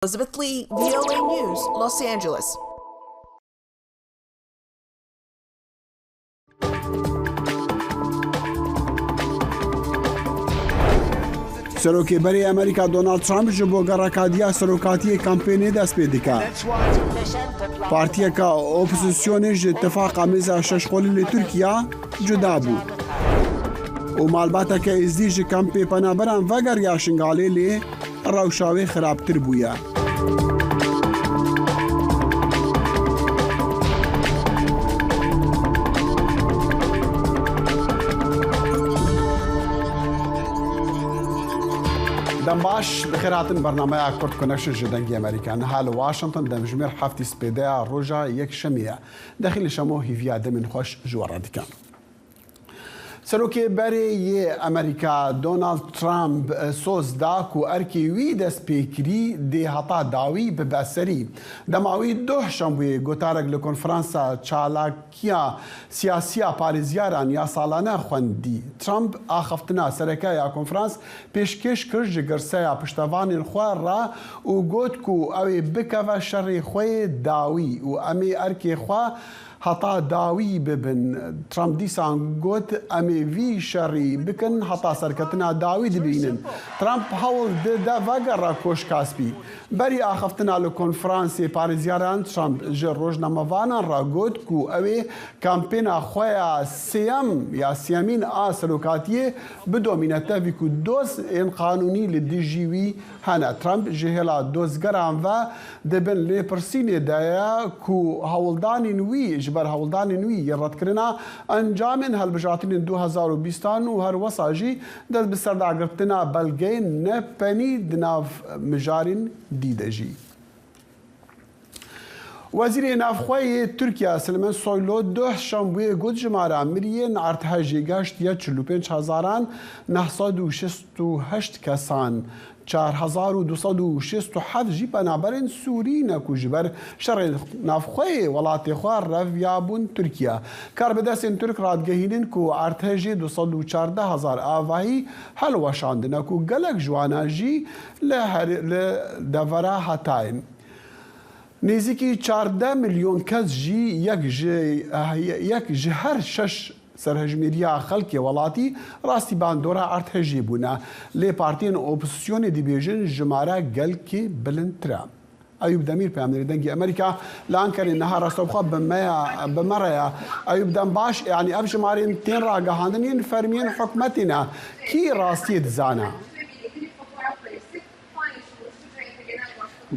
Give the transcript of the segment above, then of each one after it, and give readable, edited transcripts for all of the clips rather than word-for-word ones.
Elizabeth Lee, VOA News, Los Angeles. سەرۆکێبەری ئەمریکا دۆناڵد ترامپ ji bo gerrekadiya serokatiyê kampênê dest pê dike. Partiyeka opozisyonê ji ittifaqa mêza şeşxolî li Tirkiya cuda bû. û malbateke êzdî ji kampê penaberan vegeriya Şingalê lê rewşa wê xirabtir bûye. دەم باش بخێراتن بەرنامەیە کورد کۆنەکشن ji dengê Amerîka niha li Washington demjimêr heftî spêdeya roja yekşemî ye. Dexî li şemo hîviya demên xweş ji we re dikin. Serokêberê yê Amerîka Donald Trump soz da ku erkê wî dest pêkirî dê heta dawî bibe serî. Dema wî doh şembûyê gotarek li konferansa çalakiya siyasiya parêzyaran ya salane xwendî. Trump axaftina serekeya konferans pêşkêş kir ji girseya piştevanên xwe re û got ku ew ê bikeve şerê xwe dawî û em ê erkê xwe heta dawî bibin. Trump dîsan got em ê vî şerî bikin heta serketina dawî dibînin. Trump hewl de vegera koşka spî. Berî axaftina li konferansê parêzyaran Trump ji rojnamevanan re got ku ew ê kampêna xwe ya sêyem ya sêyemîn a serokatiyê bidomîne tevî ku doz ên qanûnî li dijî wî hene. Trump ji hêla dozgeran ve dibin lêpirsînê de ye ku hewldanên wî ji ber hewldanên wî yên redkirina encamên helbijartinên 2020 û her wesa jî dest bi serdagirtina belgeyên nepenî di nav mijarên dî de jî. Wezîrê Navxweyê Tirkiya Silimen Soylu doh şembûyê got jimara miriyên ertehe jêgeşt ya 45,968 kesan. 4267 jî penaberên Sûrî ne ku ji ber şerê navxweyê welatê xwe revyabûn Tirkiya. Karbidestên Tirk radgehînin ku ertehê 214,000 avahî helweşandine ku gelek ji wan jî li devera Hatayên. Nêzîkî 14 milyon kes jî yek ji her şeş serhejmêriya xelkê welatî rastî bandora ertehejî bûne. Lê partiyên opozisyonê dibêjin jimare gelkê bilindtir e. Eyûb Demîr peyamnêrê dengê Amerîka li Ankarê niha rastevxwe bi me re ye. Eyûb dem baş yanî ev jimarên tên ragihandin yên fermiyên hikûmetê ne. Kî rastiyê dizane?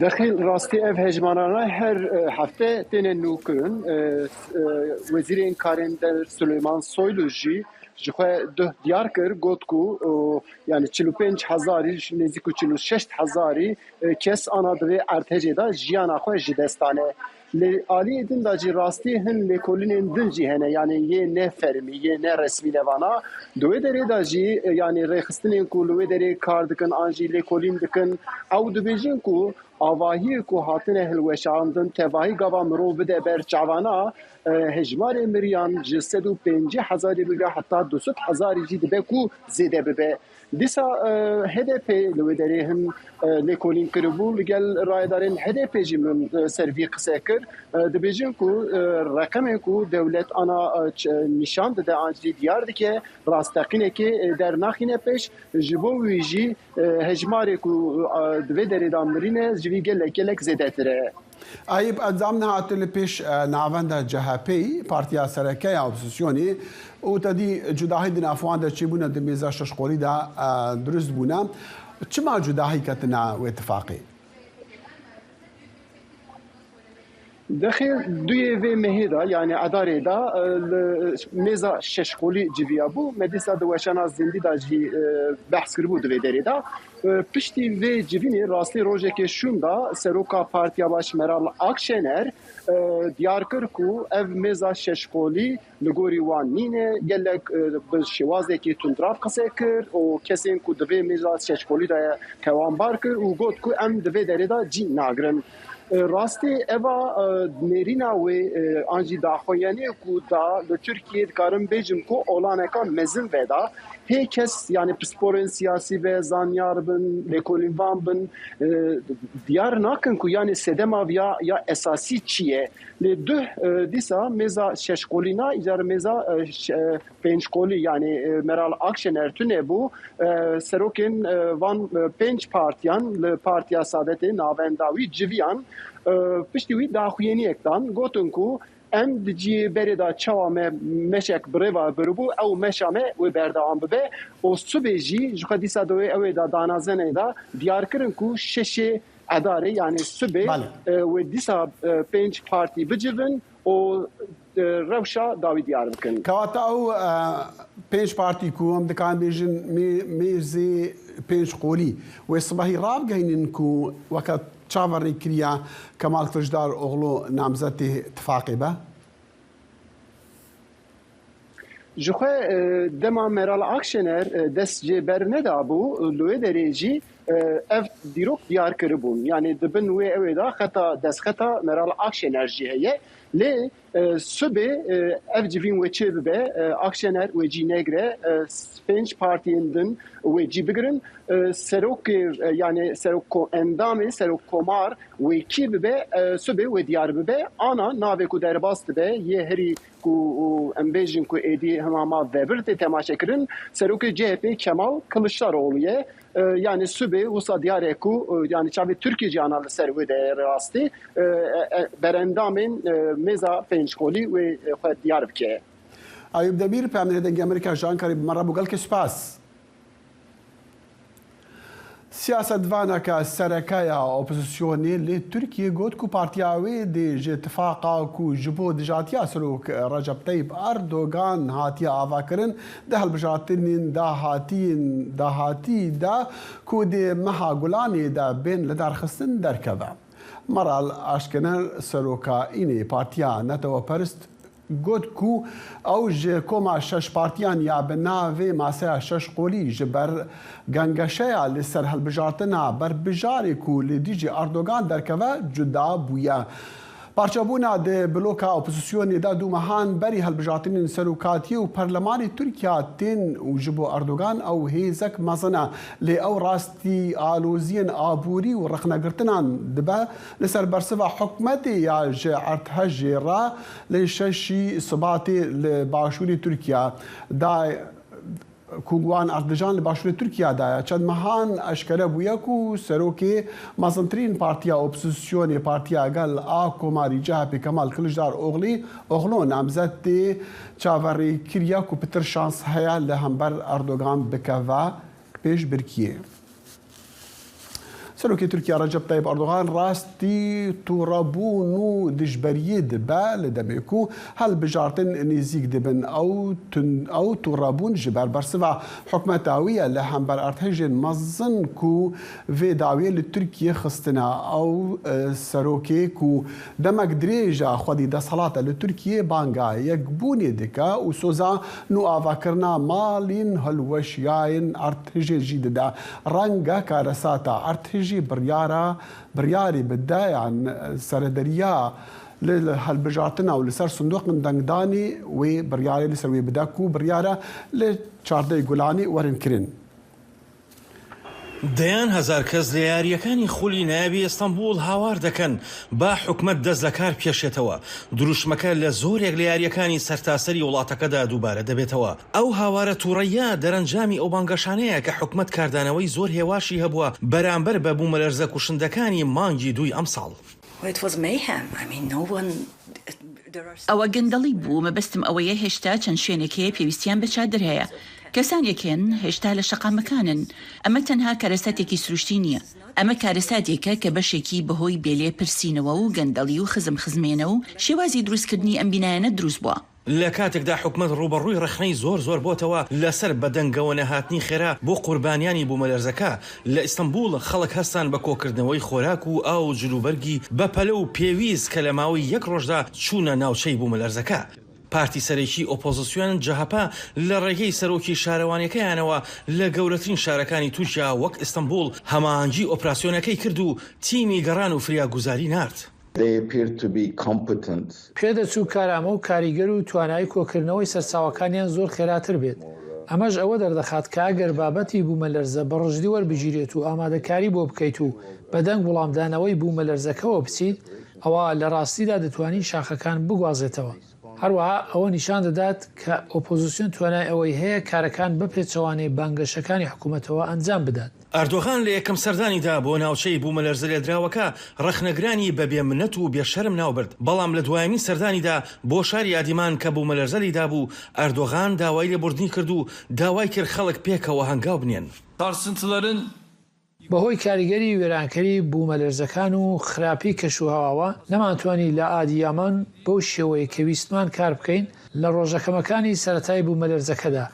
Dexil rastî ev hejmarana her hefte tên nûkirin. Wezîrên Karên Der Süleyman Soylu jî ji xwe diyar kir got ku yani 45,000 nêzik û 46,000 kes ana divê ertehê de jiyana xwe ji destane. Li aliyê din de jî rastî hin lêkolînên din jî hene yani yê ne fermî yê ne resmî levana. Di wê derê de jî yani rêxistinên ku li wê derê kar dikin an jî lêkolîn dikin ew dibêjin ku avahiyê ku hatine hilweşandin tevahî gava mirov bide ber çavana hejmarê miriyan ji 150,000 bibe heta 200,000 jî dibe ku zêde bibe. Dîsa HDP li wê derê hin lêkolîn kiribû li gel rayedarên HDP jî min ser vî qise kir. Dibêjin ku reqemên ku dewlet ana nîşan dide an jî diyar dike rasteqînekê dernaxîne pêş ji bo wî jî hejmarê ku di vê derê de mirîne ji vî gelek zêdetir e. Eyûb etzam nehatî li pêş navenda CHP Partiya Serekeya Opozisyonê û te dî cudahî di navxwan de çêbûne di mêza şeşxolî de durist bûne. Çima cudahî ketine wê ittifaqê? Dexê duyê vê mehê de yani edarê de mêza şeşxolî civiya bû me dîsa di weşana zindî de jî behs kiribû di vê derê de. Piştî vê civînê rastî rojekê şûn da seroka Partiya Baş Meral Akşener diyar kir ku ev mêza şeşxolî li gorî wan nîne gelek bi şêwazekî tundrav qise kir û kesên ku di vê mêza şeşxolî de kewanbar kir û got ku em di vê derê de cî nagirin. Rastî eva nêrîna wê an jî daxuyaniyê ku da li Tirkiyeyê dikarim bêjim ku olaneka mezin veda hê kes yani pisporên siyasî ve zanyar bin بن لکولین وان بن دیار ناکن کو یعنی سدما یا اساسی چیه ل دو دیسا مزا شش قولینا اجار مزا پنج قولی یعنی مرال اکشنر تونه بو سروکن وان پنج پارتیان ل پارتیا سادت ناونداوی جویان پشتی وی داخوینی اکتان گوتن کو ام دیجی بردا چوامه مشک بروا بربو او مشامه و بردام به او سوبجی جو دیسا دوی او دا دانازنه دا دیار کرن کو شش اداره یعنی سوبه و دیسا پنج پارتی بجون او روشا داوی دیار بکن کواتا او پنج پارتی کو هم دکان بیجن میزی پنج قولی و صباحی راب گهینن کو وقت چاوری کریا کمال کلجدار اغلو نامزد اتفاقی با جوخه دما مرال اکشنر دست جبر ندابو لوی درجی اف دیروک دیار کربون یعنی دبن وی اویدا خطا دست خطا مرال اکشنر جیه لی سبه اف جوین و چه به اکشنر و جی نگره پنج پارتیندن و جی بگرن سروک یعنی سروک اندامی سروک کمار و کی به سبه و دیار به آنا ناوی کو در باست به یه هری کو امبیجن کو ایدی هماما وبرت تماشا کرن سروک CHP Kemal Kılıçdaroğlu'ya yani sübe usa diyareku yani çavi Türkiye canal servi de rasti berendamin meza pençkoli ve diyarbakır. Ayub Demir پامنه امریکا جان کاری مرا بوگل که سپاس سیاستوانه که سرکایا اپوزیسیونی لی ترکیه گوت کو پارتیاوی دی اتفاقا کو جبو دجاتیا سروک رجب طیب اردوغان هاتیا آوا کرن ده البجاتین دا هاتی دا کو دی مها گولانی دا بین لدار خستن درکبه مرال اشکنر سروکا اینی پارتیا نتو پرست گوت کو اوج کوما شش پارتیان یا بناوی ماسه شش قولی جبر گنگشیا لسر هالبجارتنا بر بجاری کو لدیجی اردوغان درکوه جدا بویا پارچابونا ده بلوکا اپوزیسیونی دا دو مهان بری هالبجارتین سروکاتی و پرلمانی ترکیا تین و جبو اردوغان او هیزک مزنا لی او راستی آلوزین آبوری و رخنگرتنان دبا لسر برسوا حکمتی یا ارتهجی را لششی صباتی لباشوری ترکیا دا کوگوان اردجان لباشوری ترکیا دایا چند مهان اشکره بویا کو سروکی مازنترین پارتیا اپوزیسیونی پارتیا گل آکوماری جهپی کمال کلجدار اغلو نامزد دی چاوری کریا کو پتر شانس هیا لهمبر اردوغان بکوا پیش برکیه سروکی ترکیه رجب طیب اردوغان راستی تورابونو دجبریه دبا لدميكو هل بجارتن نزيك دبن او تورابون جبر برسوا حكمتاوية لهم بر ارتهجن مزن كو في داوية لتركيا خستنا او سروكي كو دمك دريجا خودي دا صلاة لتركيا بانغا يقبوني دكا وسوزا نو آفاكرنا مالين هلوشياين ارتهجن جيد دا رنگا كارساتا ارتهجن برياري بداية عن سردريا لهالبجارتنا ولسر صندوق دنگداني وبرياري لسروي بداكو بريارة لچاردي گولاني ورنكرين دەیان هەزار کەس لە یاریەکانی خولی نایابی ئەستەمبول هاوار دەکەن با حکومەت دەست لە کار پێشێتەوە دروشمەکە لە زۆرێک لە یاریەکانی سەرتاسەری وڵاتەکەدا دووبارە دەبێتەوە ئەو هاوارە تووڕەیە دەرەنجامی ئەو بانگەشانەیە کە حکومەت کاردانەوەی زۆر هێواشی هەبووە بەرامبەر بە بوومەلەرزە کوشندەکانی مانگی دووی ئەمساڵ ئەوە گەندەڵی بوو مەبەستم ئەوەیە هێشتا چەند شوێنێکەیە پێویستیان بە چادر هەیە کەسانێکن هێشتا لە شەقامەکانن ئەمە تەنها کارەساتێکی سروشتی نییە ئەمە کارەساتێکە کە بەشێکی بەهۆی بێلێ پرسینەوە و گەندەڵی و خزمێنە و شێوازی دروستکردنی ئەم بینایەنە دروست بووە لە کاتێکدا حکومەت ڕوبەڕووی ڕخنەی زۆر بۆتەوە لەسەر بەدەنگەوە نەهاتنی خێرا بۆ قوربانیانی بوومەلەرزەکە لە ئیستەمبول خەڵک هەستان بە کۆکردنەوەی خۆراک و ئاو جلوبەرگی بەپەلە و پێویست کە لە ماوەی یەک ڕۆژدا چوونە ناوچەی بوومەلەرزەکە پارتی سەرەکی ئۆپۆزیسیۆن جەهەپا لە ڕێگەی سەرۆکی شارەوانیەکەیانەوە لە گەورەترین شارەکانی تورکیا وەک ئیستەمبول هەماهەنگی ئۆپراسیۆنەکەی کرد و تیمی گەڕان و فریاگوزاری نارد پێدەچوو کارامە و کاریگەر و توانایی کۆکردنەوەی سەرچاوەکانیان زۆر خێراتر بێت ئەمەش ئەوە دەردەخات کە ئەگەر بابەتی بوومەلەرزە بە ڕژدی وەربژیرێت و ئامادەکاری بۆ بکەیت و بەدەنگ وەڵامدانەوەی بوومەلەرزەکەەوە بچیت ئەوە لە ڕاستیدا دەتوانین شاخەکان بگوازێتەوە. هەروەها ئەوە نیشان دەدات کە ئۆپۆزیسیۆن توانای ئەوەی هەیە کارەکان بەپێچەوانەی بانگەشەکانی حکوومەتەوە ئەنجام بدات. ئەردۆغان لە یەکەم سەردانیدا بۆ ناوچەی بوومەلەرزە لێدراوەکە ڕەخنەگرانی بە بێمنەت و بێشەرم ناوبرد، بەڵام لە دوایەمی سەردانیدا بۆ شاری ئادیمان کە بوومەلەرزە لیدا بوو ئەردۆغان داوای لێبوردنی کرد و داوای کرد خەڵک پێکەوە هەنگاو بنێن. سارسنتلەرن بەهۆی کاریگەری وێرانکەری بوومەلەرزەکان و خراپی کەشوهاوە نەمانتوانی لە ئادیامان بەو شێوەیە کە ویستمان کار بکەین لە ڕۆژەکەمەکانی سەرەتای بوومەلەرزەکەدا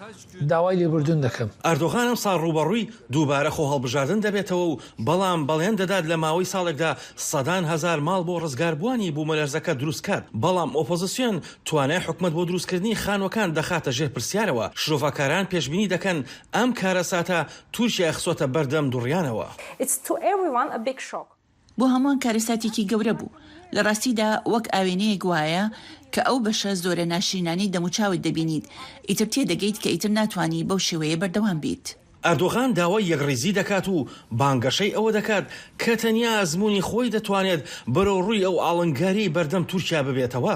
داوای لێبوردن دەکەم. ئەردۆغان ئەم ساڵ ڕوبەڕووی دووبارە خۆ هەڵبژاردن دەبێتەوە و بەڵام بەڵێن دەدات لە ماوەی ساڵێکدا سەدان هەزار ماڵ بۆ ڕزگاربووانی بوومەلەرزەکە دروست کات، بەڵام ئۆپۆزیسیۆن توانای حکومەت بۆ دروستکردنی خانوەکان دەخاتە ژێر پرسیارەوە. شرۆڤەکاران پێشبینی دەکەن ئەم کارە ساتە تورکیا خسۆتە بەردەم دوڕیانەوە. بۆ هەمووان کارەساتێکی گەورە بوو. لە ڕاستیدا وەک ئاوێنەیەک وایە کە ئەو بەشە زۆرە ناشرینانی دەموچاوت دەبینیت، ئیتر تێدەگەیت کە ئیتر ناتوانانی بەو شێوەیە بەردەوام بیت. ئەردۆغان داوای یەکڕیزی دەکات و بانگەشەی ئەوە دەکات کە تەنیا ئەزمموی خۆی دەتوانێت بەرەو ڕووی ئەو ئاڵنگاری بەردەم تورکیا ببێتەوە،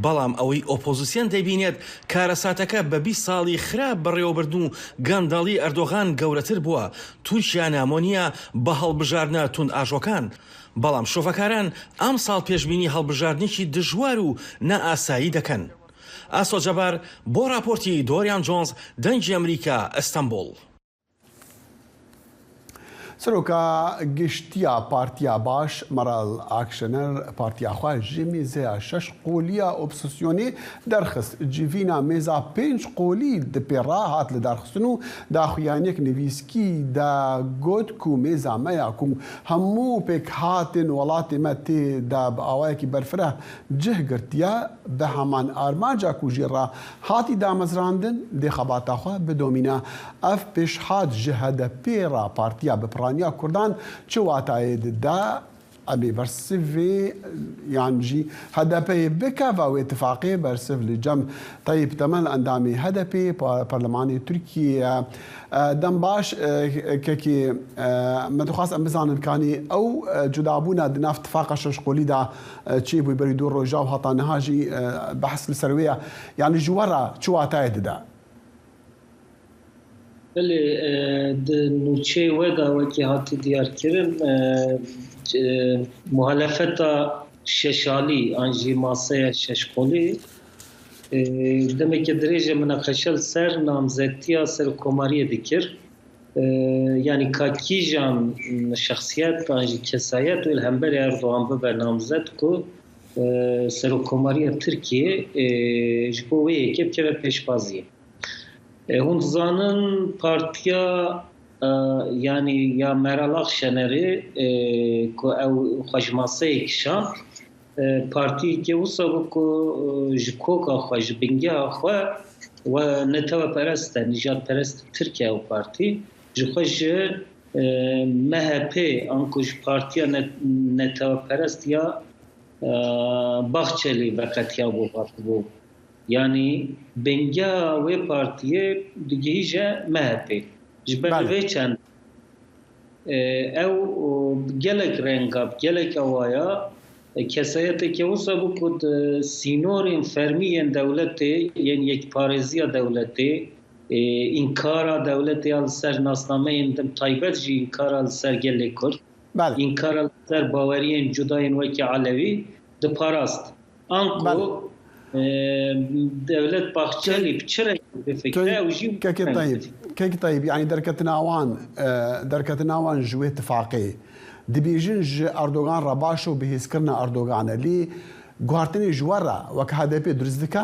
بەڵام ئەوەی ئۆپۆزیسیۆن دەبینێت کارەساتەکە بە 20 ساڵی خراپ بەڕێوەبرد و گەندەڵی ئەردۆغان گەورەتر بووە. تورکیا نامۆنیە بە هەڵبژاردنە تون ئاژۆکان، بەڵام شۆفەکاران ئەم ساڵ پێشبینی هەڵبژاردنێکی دژوار و نائاسایی دەکەن. ئاسۆ جەبار بۆ راپۆرتی دۆریان جۆنز، دەنگی ئەمریکا، ئەستەمبول. سەرۆکە گشتیا پارتیا باش مەرال ئاکشنەر پارتیاخوا ژێمی زەیە 6 قۆلیە ئۆبسسیۆنێ دەرخست جیڤینا مێزا 5 قۆلی دپێڕا هات لە دەرخستن و داخویانێک نویسکی دا گوت و مێزا مەیە و هەموو پێک هاتن وڵاتی مە تێدا بە ئاوایەکی بەرفرە جهگرتیە بە هەمان ئارماجا کوژێڕا هاتی دامەزراندن دێخەباتاخوا بدۆمینە ئەف پێشهات ji HDP-ra partiya بپڕانیا کوردان çi watayê dida ebê bersivê yan jî HDP'yê bikeve wê tifaqê bersiv li cem Tayyip Temel endamê HDP Parlemanê Tirkiye dem baş kekê me dixwast em bizanin kanî ew cudabûna di nav tifaqa şeşqolî da çê bû berî du roja û heta niha jî behs li ser wê ye yanî ji we re çi watayê dida بله نوچه ودا وکی هاتی دیار کرن محالفتا ششالی انجی ماسه ششقولی demek derece münakaşal ser namzetiya ser komariye dikir yani kakijan şahsiyet anji kesayet ve hember Erdoğan be namzet ku ser komariye Türkiye jbo ve ekip ve peşbaziye hund zanın partiya yani ya Meral Akşener'i ku ev xajmasayek şan parti ki usabı ku jikoka xaj binga xwa ve netava perest nijat perest Türkiye o parti jixaj MHP ankuj partiya netava perest ya Bahçeli vakatiya bu parti bu yani binga ve partiye digije MHP jber ve çend ev gelek rengab gelek avaya kesayete ki olsa bu kod sinorin fermiyen devleti yani yekpareziya devleti inkara devleti al ser nasname indim taybet inkara al ser gelek kur inkara al ser bavariyen judayin ve ki alevi de parast anko devlet Bahçeli بچرا بفكره وجي كيف طيب يعني دركتنا وان جوي اتفاقي دبيجن اردوغان رباشو بهسكرنا اردوغان لي غارتني جوارا وكهدف درزدكا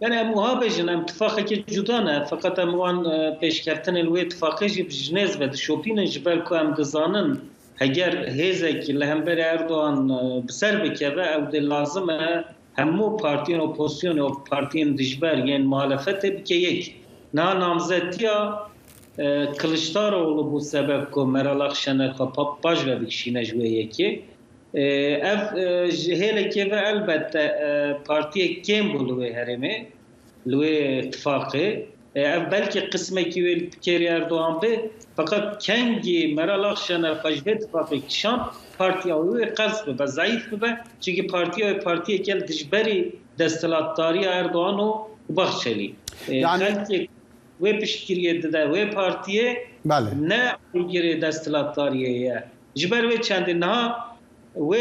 يعني مهابجن اتفاقي جدانه فقط اموان پیشکرتن الوی اتفاقي بجنز بد شوبين جبل كو ام دزانن اگر هزك لهمبر اردوغان بسر بكبه او de lazım همو پارتیان اپوزیسیون و پارتیان دجبر یعنی muhalefet بکه یک نه نامزدیا کلشداروğlu bu sebep ko Meral Akşener paş ve bikşine jüye ki ev hele ki ve elbette partiye kim bulu ve herimi لوی اتفاقی بلکه قسمی که ویل بکری اردوان به فقط کنگی مرال خشن خجبه اتفاقی کشان پارتیاوی قصد به ضعیف به چون پارتی که دشبری دستلاتاری اردوانو بخشلی یعنی و پشتگیری داده و پارتیه بله نه گیری دستلاتاریه جبر و چند نه و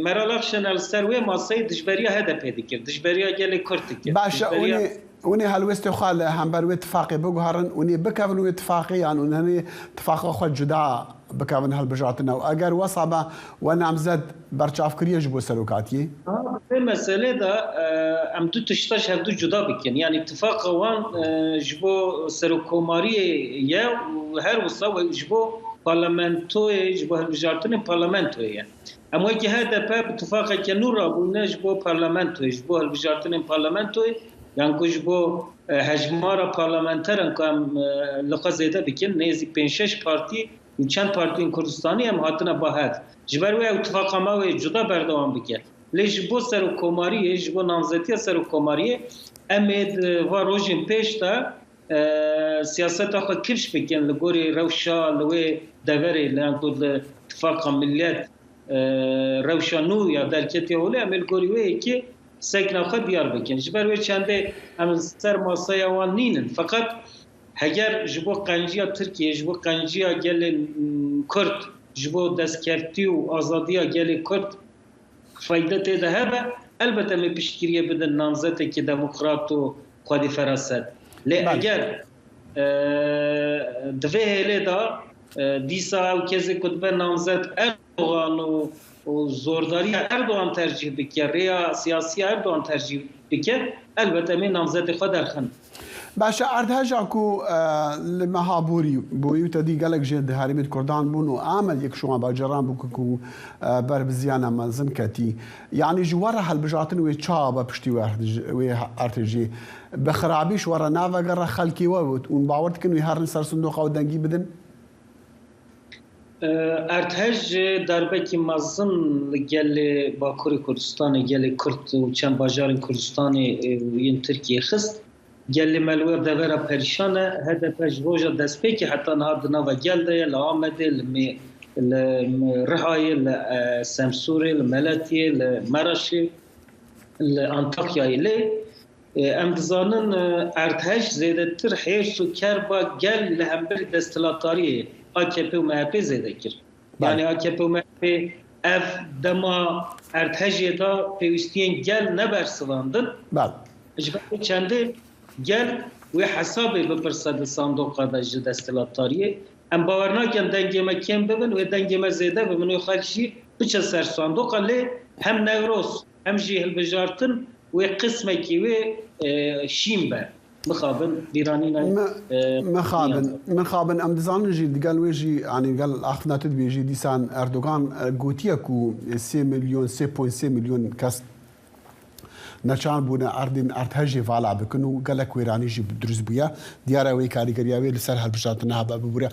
مرالخشن السر و ماسه دشبری هدف دیگر دشبری گلی کرد باشه اونی هلوست خال هم بر اتفاقی بگوهرن اونی بکون اتفاقی یعنی اونی اتفاق خود جدا بکون هالبجاتنا و اگر وصبه و نامزد برچاف کریش بو سلوکاتی به مسئله دا ام دو تشتاش هر دو جدا بکن یعنی اتفاق وان جبو سروکوماری یا و هر وصا و جبو پارلمانتوی جبو هالبجاتن پارلمانتوی اما که هدف اتفاقی که نور بونه جبو پارلمانتوی جبو هالبجاتن پارلمانتوی یعنی کج بو هجمارا پارلمانترن که هم لقا زیده بکن نیزی 5-6 پارتی و چند پارتی کردستانی هم هاتنا با هد جبر و اتفاق ما و جدا بردوام بکن لیش بو سر و کماریه جبو نامزدی سر و کماریه امید و روژین پیش تا سیاست آخوا کرش بکن لگوری روشا لوی دوری لگور اتفاق ملیت روشا نو یا درکتی هوله امیل گوری وی که سکن خود دیار بکن جبر و چنده هم سر ماسای وان نینن فقط هگر جبو قنجیا ترکیه جبو قنجیا گل کرد جبو دستکفتی و آزادیا گل کرد فایده تیده هبه البته می پیشگیری بدن نامزده که دموکرات و خودی فراست لی اگر دوه هلی دا دیسا او کسی کتبه نامزد اردوغان و زورداری اردوغان ترجیح بکر ریا سیاسی اردوغان ترجیح بکر البته می نامزد خود درخن باشه اردهجا کو لمهابوری بویو تدی گلک جد هریمت کردان بونو عمل یک شما باجران بو کو بر بزیانه مزن کتی یعنی جواره هالبجاتن و چابه پشتی و ارتجی بخرابیش ورا ناوا گر خلکی و اون باورت کنو هر سر صندوق او دنگی بدن ارتهج دربکی مزن گل باکوری کردستان گل کرد و چند باجار کردستان این ترکیه خست گل ملور دورا پریشانه هدف جوجا دسپیکی حتی نهاد نوا گلده لآمده لرهای لسمسوری لملتی لمرشی لانتاکیای لی ام دزانن ارتهج زیده تر حیش و کربا گل لهمبر دستلاتاری AKP و MHP زیده کرد یعنی AKP و MHP اف دما ارتهجی دا پیوستین گل نبرسواندن اجبار چنده گل و حسابی بپرسد صندوق داج دستلاتاریه ام باورناکن دنگی ما کم ببن و دنگی ما زیده ببن و خالشی بچه سر صندوق لی هم نوروس هم جیهل بجارتن و قسمه کی و شیم به مخابن بیرانینا مخابن ام دزان جی قال ويجي يعني قال اخنا تدبيجي ديسان اردوغان غوتيكو 3 مليون 3.3 مليون كاس نشان بونا اردن ارتهجي فالا بكنو قالك ويراني جي بدرز بويا ديارا وي كاريغرياوي لسر هالبشاتنا بابوريا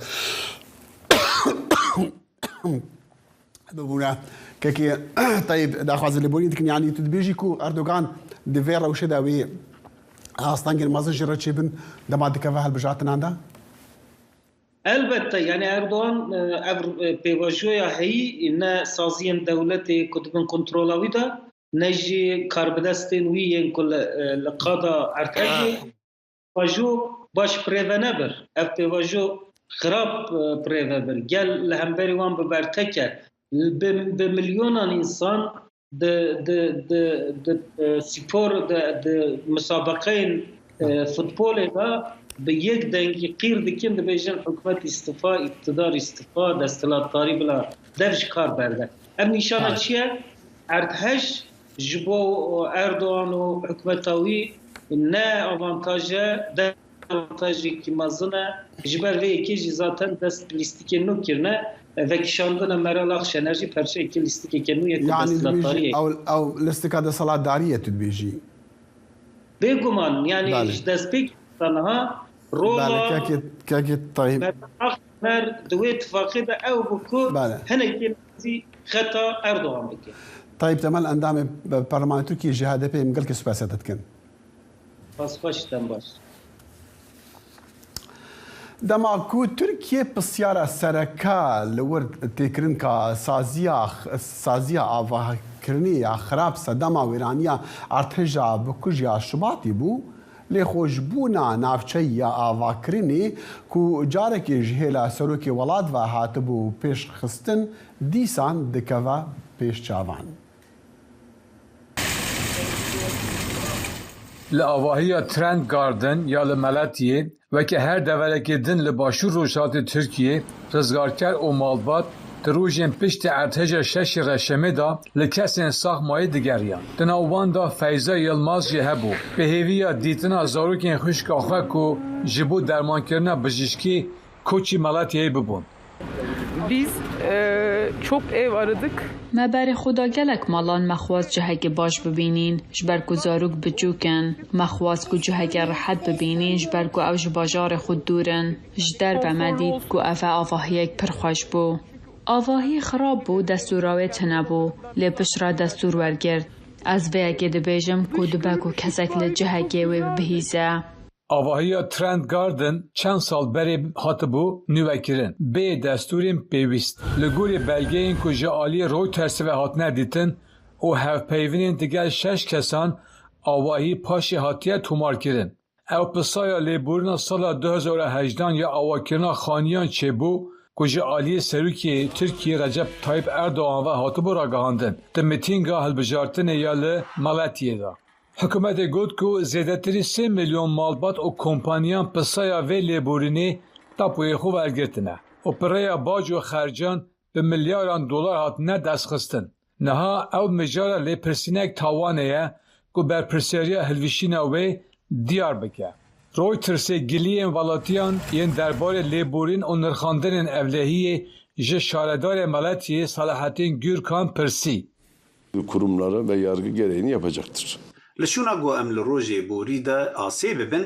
بابوريا كي طيب داخواز اللي بولين يعني تدبيجيكو اردوغان ديفيرا وشداوي هاستانجل مازن جراتشي بن دمادك هالبشاتنا دا البته يعني اردوغان بيواجويا هي ان سازين دولتي كتبن كنترولاوي دا نجي كاربدستين وين كل القاده ارتجي واجو باش بريفنبر اف واجو خراب بريفنبر قال لهمبري وان ببرتكه بمليون انسان د سيبور د مسابقين فوتبول دا بيك دنگ قير دكين د بيجن حكومت استفاء اقتدار استفاء دستلاتاری بلا درج کار برده ام نشانه چیه ارتهج جبو اردوغان و حکومتاوی نه آوانتاجه ده آوانتاجی که مزنه جبر و یکی جزاتن دست لیستی که نو کرنه و کشاندن مرال اخش انرژی پرچه که لیستی که نو یک دستلاتاریه او لیستی که دستلات داریه تدبیجی بگمان یعنی دست بک تنها رولا که طيب مر دوی اتفاقی ده او بکو هنه که خطا اردوغان بکن طيب تمام اندام برلمان تركي جهاد بي مقلك سباساتت كن پاسخوشتن باش. دماکو ترکیه پسیارا سرکا لورد تکرن کا سازیا آواه کرنی یا خراب صدما ویرانیا ارتجا بکجیا شباتی بو لخوشبونا نافچه یا آواه کرنی کو جارکی جهیلا سروکی ولاد و هاتبو پیش خستن دیسان دکوا پیش چاوان. لآواهی ترند گاردن یا لملتیه و که هر دولکی دن لباشور روشات ترکیه رزگارکر و مالبات دروژین پشت ارتجا شش رشمه دا لکسین ساخمای دگریان. دناوان دا فیضا یلماز جهبو. به هیویا دیتنا زاروکین خوشک آخوه کو جبو درمان کرنا بجیشکی کوچی ملتیه ببون. Biz çok ev aradık. ما خدا گلک مالان مخواست جهگ باش ببینین جبرکو زاروک بجوکن مخواست کو جهگ راحت ببینین جبرکو او جباجار خود دورن جدر بمدید کو افا آواهیک پرخوش بو آواهی خراب بو دستوراوی تنبو لپش را دستور ورگرد از ویگه دبیجم کو دبکو کسک لجهگی وی بهیزه آواهی ترند گاردن چند سال بری هاتبو نوکرن به دستورین پیوست لگوری بلگه این که جعالی روی ترسی و هات ندیتن و هف پیوینین دیگر 6 کسان آواهی پاشی هاتیه تومار کرن او پسایا لیبورنا سال 2018 یا آواکرنا خانیان چه بو که جعالی سروکی ترکیه رجب طایب اردوغان و هاتبو را گهاندن ده میتینگا هلبجارتن یا لملتیه دا حکومت گفت که زیادتری 3 میلیون مالبات و کمپانیان پسایا و لیبورینی تاپوی خو ورگرتنه و پریا باج و خرجان به میلیارد دلار هات نه دست خستن نها او مجارا لیپرسینک تاوانه که بر پرسیاریا هلویشین اوی دیار بکه رویترس گلیین والاتیان ین دربار لیبورین و نرخاندن evlehiyê ji şaredar Malatya Salahattin Gürkan Pirsi. Kurumlara ve yargı gereğini yapacaktır. لشونا گو ام لروجي بوريدا آسي ببن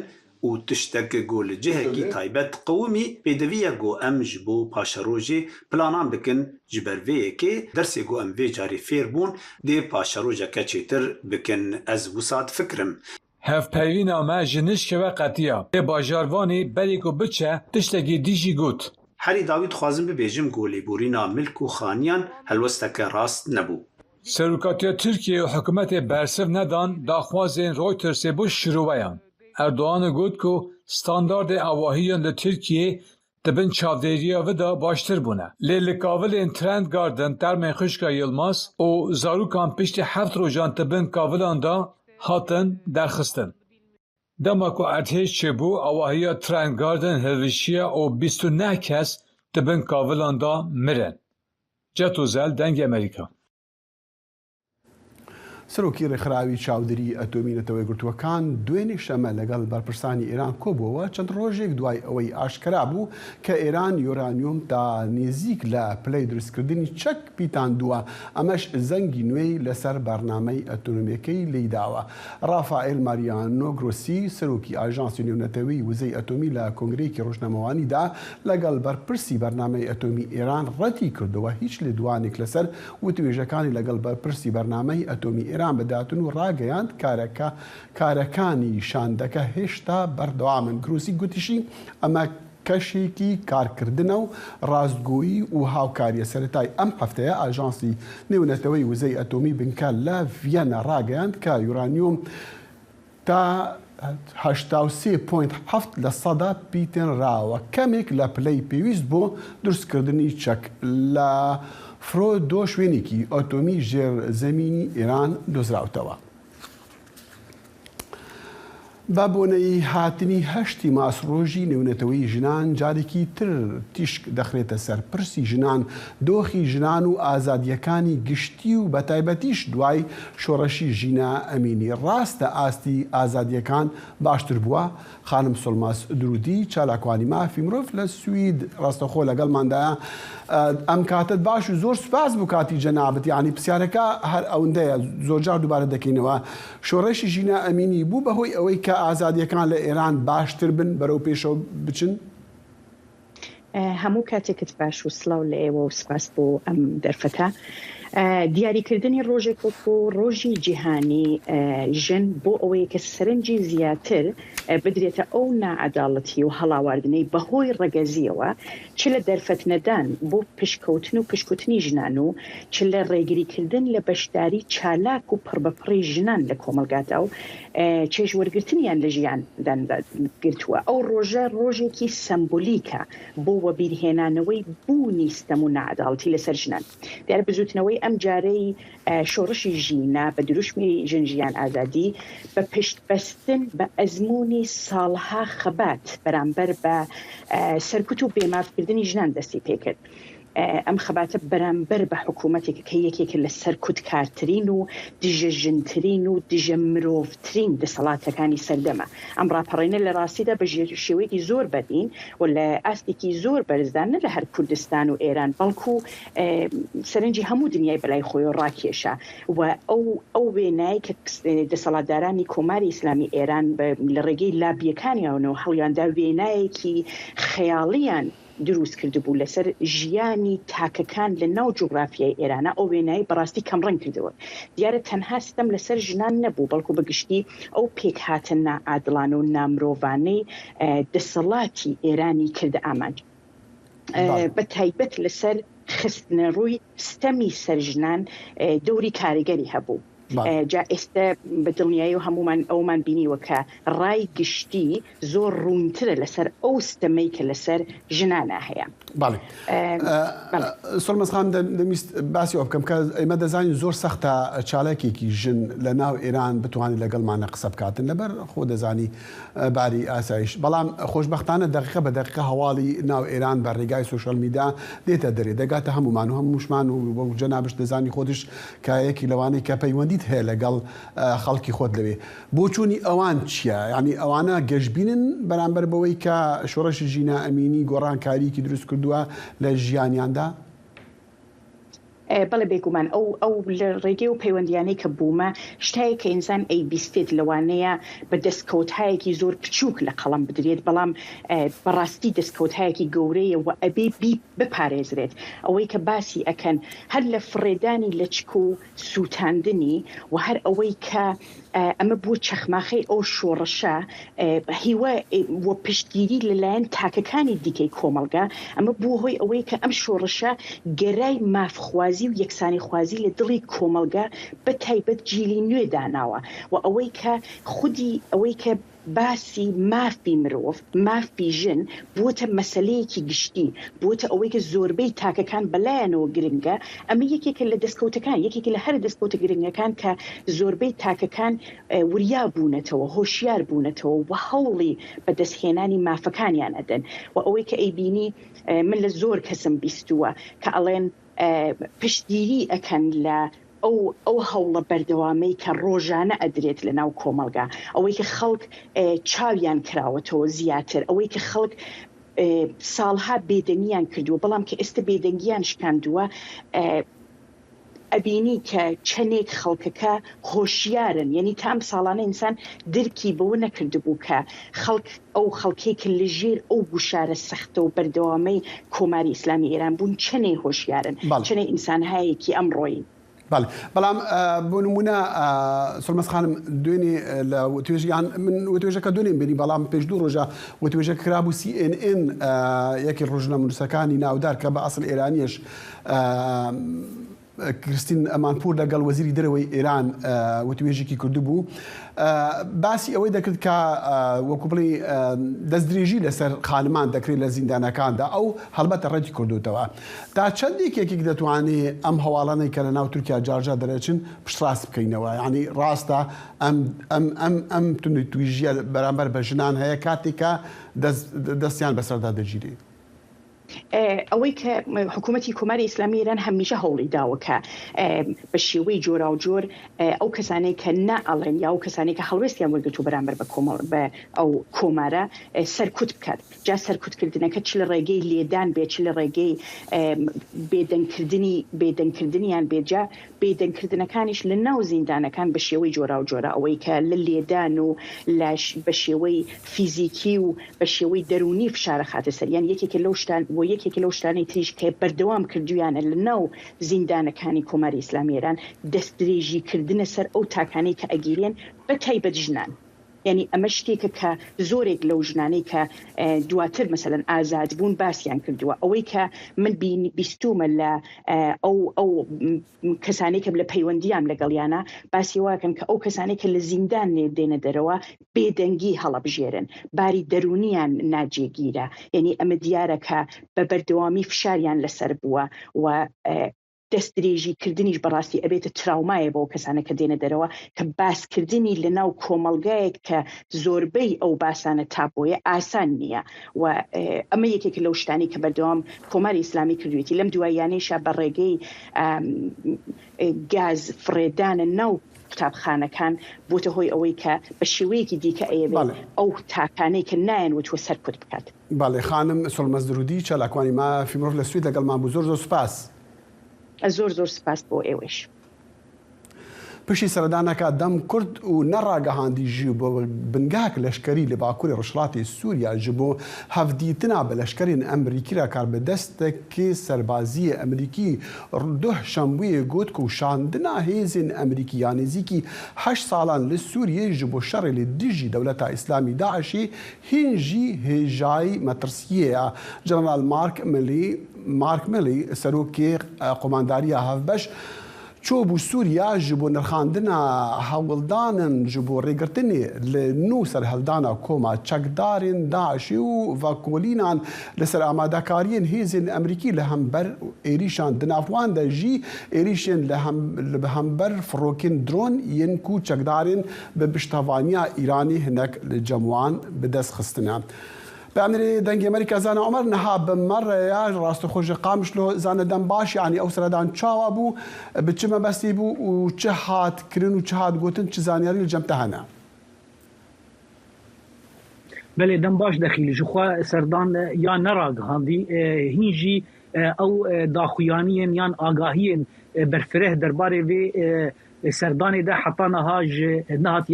و تشتك گو لجهكي تايبت قومي بدوية گو ام جبو پاشا روجي پلانان بكن جبر ويكي درسي گو ام وي جاري فيربون دي پاشا روجا كچيتر بكن از وساد فكرم. هف پیوینا ما جنشک و قطیا به باجاروانی بری کو بچه تشتگی دیجی گوت. هری داوید خوازم ببیجم گو لیبورینا ملک و خانیان هلوستک راست نبو. سروکاتیا ترکیه و حکومت برسف ندان داخوازین رویترس بو شروعیان. اردوغان گوت که ستاندارد آواهیان لترکیه دبن چاودیریا و دا باشتر بونه. لیلکاول این ترند گاردن در منخشکا یلماس و زاروکان پشت 7 روزان دبن کاولان دا هاتن درخستن. دماکو ارتش چه بو آواهیا ترند گاردن هلوشیا و 29 کس دبن کاولان دا مرن. جتوزل دنگ امریکا. سەرۆکی ڕێکخراوی چاودێری ئەتۆمینەتەوەی گرتووەکان دوێنێ شەمە لەگەڵ بەرپرسانی ئێران کۆبووەوە چەند ڕۆژێک دوای ئەوەی ئاشکرا بوو کە ئێران یۆرانیۆم تا نێزیک لە پلەی دروستکردنی چەک پیتاندووە ئەمەش زەنگی نوێی لەسەر بەرنامەی ئەتۆنۆمیەکەی لێداوە. ڕافائێل ماریانۆ گرۆسی سەرۆکی ئاژانسی نێونەتەوەی وزەی ئەتۆمی لە کۆنگرەیەکی ڕۆژنامەوانیدا لەگەڵ بەرپرسی بەرنامەی ئەتۆمی ئێران ڕەتی کردەوە هیچ لێدوانێک لەسەر وتوێژەکانی لەگەڵ بەرپرسی بەرنامەی ئەتۆمی ئێران بەداتن و ڕاگەیاند کارەکانی شاندەکە هێشتا بەردەوامن. گروسی گوتیشی ئەمە کەشێکی کارکردنە و ڕاستگۆیی و هاوکاریە. سەرەتای ئەم هەفتەیە ئاژانسی نێونەتەوەی وزەی ئەتۆمی بنکە لە ڤیەنە ڕاگەیاند کە یورانیۆم تا 83.7% پیتێنراوە کەمێک لە پلەی پێویست بۆ دروستکردنی چەک لە فرۆ دۆ شوێنێکی ئۆتۆمی ژێرزەمینی ئێران دۆزراوتەوە. بە بۆنەی هاتنی هەشتی ماسڕۆژی نێونەتەوەی ژنان جارێکی تر تیشک دەخرێتە سەر پرسی ژنان دۆخی ژنان و ئازادیەکانی گشتی و بەتایبەتیش دوای شۆڕەشی ژینە ئەمینی. ڕاستە ئاستی ئازادیەکان باشتر بووە؟ خانم سۆلماس درودی چالاکوانی مافی مرۆڤ لە سوید ڕاستەخۆ لەگەڵماندایە. ئەم کاتت باش و زۆر سوپاس بوو کاتی جەنابەت، یعنی پرسیارەکە هەر ئەوەندەیە زۆرجار دووبارە دەکەینەوە. شۆڕەشی ژینە ئەمینی بوو بەهۆی ئەوەی کە ئازادیەکان لە ئێران باشتر بن بەرەو پێشەوە بچن؟ هەموو کاتێکت باش و سڵاو لە ئێوە و سپاس بۆ ئەم دەرفەتە. دیاریکردنی ڕۆژێک وەکو ڕۆژی جیهانی ژن بۆ ئەوەیە کە سەرنجی زیاتر بدرێتە ئەو نائەداڵەتی و هەڵاواردنەی بەهۆی ڕەگەزیەوە چ لە دەرفەتنەدان بۆ پشکەوتن و پشکوتنی ژنان و چ لە ڕێگریکردن لە بەشداری چالاک و پڕبەپڕی ژنان لە کۆمەلگادا و چێژ وەرگرتنیان لە ژیاندان گرتووە. ئەو ڕۆژە ڕۆژێکی سمبولیکە بۆ وەبیرهێنانەوەی بوونی ستەم و نائەداڵەتی لەسەر ژنان. دیارە بزوتنەوەی ئەم جارەی شۆڕشی ژینە بە دروشمی ژنجیان ئازادی بە پشت بەستن بە ئەزمموی ساڵها خەبات بەرامبەر بە سەرکوت و بێمافکردنی ژنان دەستی پێکرد. ئەم خەباتە بەرامبەر بە حکوومەتێک کە یەکێکە لە سەرکوتکارترین و دژە ژنترین و دژە مرۆڤترین دەسەڵاتەکانی سەردەمە. ئەم ڕاپەڕینە لە ڕاستیدا بە شێوەیەکی زۆر بەدین و لە ئاستێکی زۆر بەرزدان نە لە هەر کوردستان و ئێران بەڵکو سەرنجی هەموو دنیای بەلای خۆی و ڕاکێشە و ئەو وێنایی کە دەسەڵاتدارانی کۆماری ئیسلامی ئێران لە ڕێگەی لابیەکانیانەوە هەڵیاندا وێنایەکی خەیاڵیان دروست کرده بوو لەسەر ژیانی تاکەکان لە ناو جوگرافیای ئێرانە ئەو وێنایی بەڕاستی کەمڕەنگ کردەوە. دیارە تەنها ستەم لەسەر ژنان نەبوو بەڵکو بەگشتی ئەو پێک هاتن نائادڵانە و نامرۆڤانەی دەسەڵاتی ئێرانی کردە ئامانج بە تایبەت لەسەر خستنە ڕووی ستەمی سەر ژنان دەوری کاریگەری هەبوو. جا ئێستا بە دڵنیایی و هەمومان ئەومان بینیوە کە ڕای گشتی زۆر ڕوونترە لەسەر ئەو ستەمەی کە لەسەر ژنانە هەیە. سۆڵمەزخان دەویست باسی ئەو بکەم کە ئێمە دەزانین زۆر سەختە چالاکێکی ژن لە ناو ئێران بتوانێت لەگەڵمانە قسە بکاتن لەبەر خۆ دەزانی باری ئاسایش. بەڵام خۆشبەختانە دقیقە بە دقیقە هەواڵی ناو ئێران بە ڕێگای سوشەل میدیا دێتە دەرێ دەگاتە هەمومان و هەمووشمان و جەنابش دەزانی خۆدش کە یەکی لەوانەی کە پەیوەندیت هەیە لەگەڵ خەڵکی خۆت لەوێ. بۆ چوونی ئەوان چییە؟ ینی ئەوانە گەشتبینن بەرامبەر بەوەی کە شۆڕەشی ژینە ئەمینی گۆڕانکاریکی دروست کردووە لە ژیانیاندا؟ بەڵێ بێگومان ئەو لە ڕێگەی و پەیوەندیانەی کە بوومە شتایە کە ئینسان ئەی بیستێت لەوانەیە بە دەستکەوتایەکی زۆر بچووک لە قەڵم بدرێت بەڵام بەڕاستی دەستکەوتایەکی گەورەیە و ئەبێ بپارێزرێت. ئەوەی کە باسی ئەکەن هەر لە فڕێدانی لە چک و سووتاندنی و هەر ئەوەی کە ئەمە بوو چەخماخەی ئەو شۆڕەشە هیوە وە پشتگیری لەلایەن تاکەکانی دیکەی کۆمەلگا ئەمە بوو هۆی ئەوەی کە ئەم شۆڕەشە گەرای مافخوازی و یەکسانی خوازی لە دڵی کۆمەلگا بە تایبەت جیلی نوێ داناوە و ئەوەی کە خودی ئەوەی کە باسی مافی مرۆڤ مافی ژن بووتە مەسەلەیەکی گشتی بووتە ئەوەی کە زۆربەی تاکەکان بەلایەنەوە گرنگە. ئەمە یەکێکە لە دەستکەوتەکان یەکێکی لە هەر دەستکەوتە گرنگەکان کە زۆربەی تاکەکان وریا بوونەتەوە هۆشیار بوونەتەوە و هەوڵی بەدەستهێنانی مافەکانیان ئەدەن و ئەوەی کە ئەیبینی من لە زۆر کەسم بیستووە کە ئەڵێن پشتگیری ئەکەن لە ئەو هەوڵە بەردەوامەی کە ڕۆژانە ئەدرێت لە ناو کۆمەلگا ئەوەی کە خەڵک چاویان کراوەتەوە زیاتر ئەوەی کە خەڵک ساڵها بێدەنگیان کردووە بەڵام کە ئێستا بێدەنگیان شکاندووە ئەبینی کە چەندێک خەڵکەکە هۆشیارن یعنی تام ساڵانە ئینسان درکی بەوە نەکردبوو کە ئەو خەڵکێکە لە ژێر ئەو گوشارە سەختە و بەردەوامەی کۆماری ئیسلامی ئێران بوون چەندێک هۆشیارن چەندێک ئینسانهایەکی ئەمڕۆیی. بەڵام بۆ نمونە سۆڵمەز خانم دوێنێ لە توێژیان من وتوێژەکە دوێنێن بینی بەڵام پێش دوو ڕۆژە وتوێژە کرابوو CNN یەکی ڕۆژنە نووسەکانی ناودار کە بە ئەسڵ ئێرانیش کریستین ئەمانپور لەگەڵ وەزیری دەرەوەی ئێران وتوێژێکی کردوبوو باسی ئەوەی دەکرد کە وەکو بڵێ دەستدرێژی لەسەر خانمان دەکرێت لە زیندانەکاندا ئەو هەڵبەتە ڕەتی کردوتەوە تا چەندێک یەکێک دەتوانێت ئەم هەواڵانەی کە لە ناو تورکیا جارجار دەرەچن پشتڕاست بکەینەوە ینی ڕاستە ئەم تویژیە بەرامبەر بە ژنان هەیە کاتێکە دەستیان بەسەردا دەگیرێت. ئەوەی کە حکوومەتی کۆماری ئیسلامی ئێران هەمیشە هەوڵی داوە کە بە شێوەی جۆرا و جۆر ئەو کەسانەی کە نائەڵێن یا ئەو کەسانەی کە هەڵوێستیان وەرگرتووە بەرامبەر بە ئەو کۆمارە سەرکوت بکات. جا سەرکوتکردنەکە چ لە ڕێگەی لێدان بێت چ لە ڕێگەی بێدەنگکردنیان بێجا بێدەنگکردنەکانیش لە ناو زیندانەکان بە شێوەی جۆرا و جۆرە ئەوەی کە لە لێدان و بە شێوەی فیزیکی و بە شێوەی دەرونی فشارە خاتە سەر یان یەکێکە لەو شتان و یەکێکی لەو شتانەی تریش کە بەردەوام کردویانە لە ناو زیندانەکانی کۆماری ئیسلامی ئێران دەستدرێژیکردنە سەر ئەو تاکانەی کە ئەگیرێن بە تایبەت ژنان. یعنی ئەمە شتێکە کە زۆرێک لەو ژنانەی کە دواتر مەسەلەن ئازاد بوون باسییان کردووە، ئەوەی کە من بیستومە لە ئەو کەسانێک کە لە پەیوەندیان لەگەڵیانە باسی واکەن کە ئەو کەسانێک کە لە زیندان دێنە دەرەوە بێدەنگی هەڵەبژێرن، باری دەرونیان ناجێگیرە. یعنی ئەمە دیارە کە بە بەردەوامی فشاریان لەسەر بووە و دەستدرێژیکردنیش بەڕاستی ئەبێتە تراومایە بۆ کەسانە کە دێنە دەرەوە کە باسکردنی لە ناو کۆمەڵگایەک کە زۆربەی ئەو باسانە تاپۆیە ئاسان نییە. و ئەمە یەکێک لەو شتانی کە بەردەوام کۆماری ئیسلامی کردوێتی لەم دوایانەیشە بە ڕێگەی گاز فڕێدانە ناو قوتابخانەکان بۆتە هۆی ئەوەی کە بە شێوەیەکی دیکە ئەیەوێت ئەو تاکانەی کە نایەنوتوە سەرکوت بکات. باڵێ خانم سڵمەز درودی چالاکوانی ما فیمرۆ لە سوید لەگەڵمان بوو. زۆر سوپاس. زۆر سپاس بۆ ئێوەش. پشتی سەردانەکە دەم کورد و نەڕاگەهاندی ژی بۆ بنگاک لەشکەری لە باکووری ڕۆژهەڵاتی سووریا ji بۆ هەفدیتنا بە لەشکەرین ئەمریکیرا کار بە دەستێکی سەربازیە ئەمریکی دوه شەمبوویە گوت و شاندنا هێزین ئەمریکی یا نزیکی 8 ساڵان لە سووریە ji بۆ شەڕێ لە دژی دەولەتا ئیسلامی داعشی هینجی هێژایی مەترسیەیە. جەنەرال مارک میلی سەرۆکی قۆمانداریە هەفبەش چۆ بوو سووریا ji بۆ نرخاندنا هەوڵدانن ji بۆ ڕێگرتنی لە نو سەرهەڵدانا کۆما چەکدارên داعشی و ڤاکۆلینان لەسەر ئامادەکاریên هێزên ئەمریکی لە هەمبەر عێریشان دناواندا ژی عێریشên li hember firokên dron yên ku çekdarên bi piştevaniya Îranî hinek li cem bi dest xistine. بأمري دنگي أمريكا زانا عمر نها بمرة يا راستو خوش قامشلو زانا دم باش يعني أو سردان تشاوا بو بتشما بسي بو وشهات كرين وشهات قوتن تشزانياري الجمتهنا. بله دم باش دخيل جخوا سردان يا نراغ هاندي هنجي أو داخويانيين يان آگاهيين برفره درباري في سردان ده حتى نهات